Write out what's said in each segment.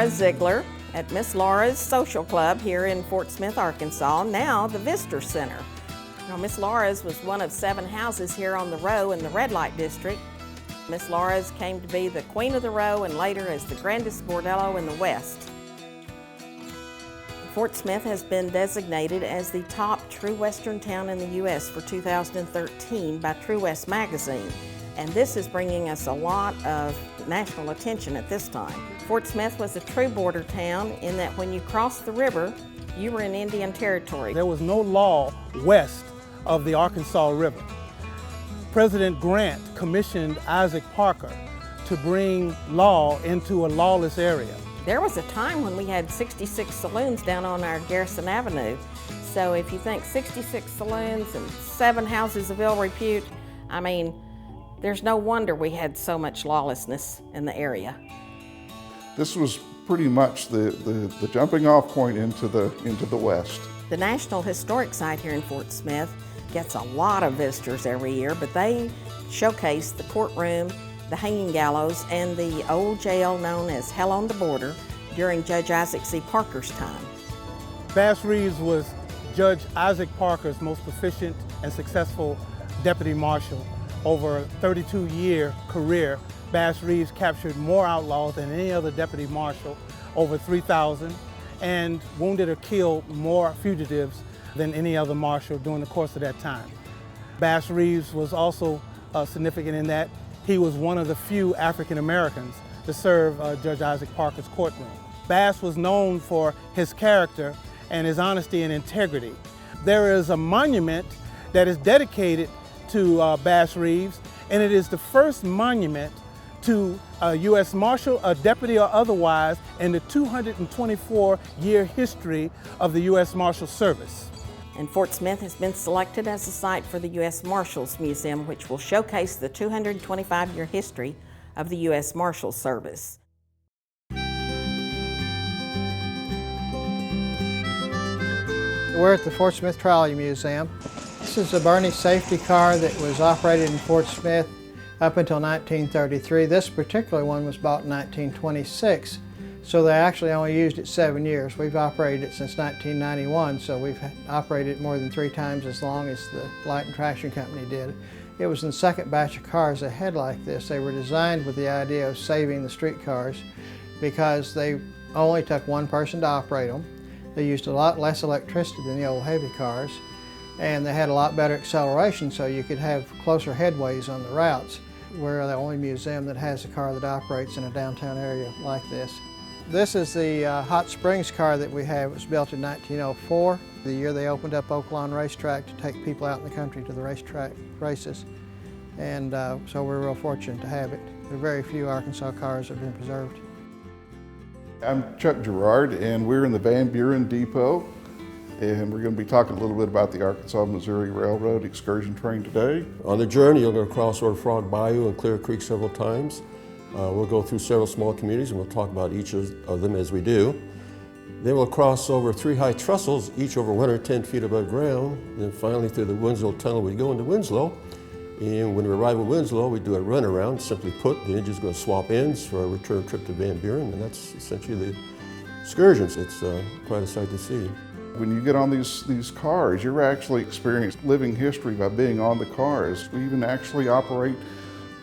Laura Ziegler at Miss Laura's Social Club here in Fort Smith, Arkansas, now the Visitor Center. Now, Miss Laura's was one of 7 houses here on the row in the red light district. Miss Laura's came to be the queen of the row and later as the grandest bordello in the West. Fort Smith has been designated as the top true Western town in the U.S. for 2013 by True West magazine. And this is bringing us a lot of national attention at this time. Fort Smith was a true border town in that when you crossed the river, you were in Indian territory. There was no law west of the Arkansas River. President Grant commissioned Isaac Parker to bring law into a lawless area. There was a time when we had 66 saloons down on our Garrison Avenue. So if you think 66 saloons and 7 houses of ill repute, I mean, there's no wonder we had so much lawlessness in the area. This was pretty much the jumping off point into the West. The National Historic Site here in Fort Smith gets a lot of visitors every year, but they showcase the courtroom, the hanging gallows, and the old jail known as Hell on the Border during Judge Isaac C. Parker's time. Bass Reeves was Judge Isaac Parker's most proficient and successful deputy marshal. Over a 32-year career, Bass Reeves captured more outlaws than any other deputy marshal, over 3,000, and wounded or killed more fugitives than any other marshal during the course of that time. Bass Reeves was also significant in that he was one of the few African Americans to serve Judge Isaac Parker's courtroom. Bass was known for his character and his honesty and integrity. There is a monument that is dedicated to Bass Reeves, and it is the first monument to a U.S. Marshal, a deputy or otherwise, in the 224-year history of the U.S. Marshal Service. And Fort Smith has been selected as a site for the U.S. Marshals Museum, which will showcase the 225-year history of the U.S. Marshal Service. We're at the Fort Smith Trolley Museum. This is a Bernie safety car that was operated in Fort Smith up until 1933. This particular one was bought in 1926, so they actually only used it 7 years. We've operated it since 1991, so we've operated it more than 3 times as long as the Light and Traction Company did. It was the second batch of cars they had like this. They were designed with the idea of saving the streetcars because they only took one person to operate them. They used a lot less electricity than the old heavy cars, and they had a lot better acceleration so you could have closer headways on the routes. We're the only museum that has a car that operates in a downtown area like this. This is the Hot Springs car that we have. It was built in 1904, the year they opened up Oaklawn Racetrack to take people out in the country to the racetrack races. And so we're real fortunate to have it. There are very few Arkansas cars that have been preserved. I'm Chuck Gerard, and we're in the Van Buren Depot, and we're going to be talking a little bit about the Arkansas-Missouri Railroad excursion train today. On the journey, you're going to cross over Frog Bayou and Clear Creek several times. We'll go through several small communities, and we'll talk about each of them as we do. Then we'll cross over 3 high trestles, each over 110 feet above ground. Then finally through the Winslow Tunnel, we go into Winslow. And when we arrive at Winslow, we do a runaround. Simply put, the engine's going to swap ends for a return trip to Van Buren, and that's essentially the excursions. It's quite a sight to see. When you get on these cars, you're actually experiencing living history by being on the cars. We even actually operate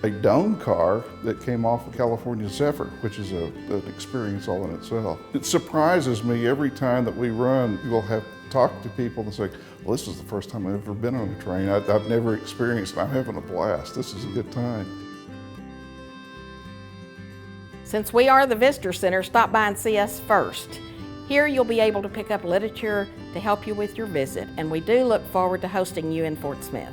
a dome car that came off of California Zephyr, which is an experience all in itself. It surprises me every time that we run. We'll have talked to people and say, well, this is the first time I've ever been on a train. I've never experienced it. I'm having a blast. This is a good time. Since we are the Visitor Center, stop by and see us first. Here you'll be able to pick up literature to help you with your visit, and we do look forward to hosting you in Fort Smith.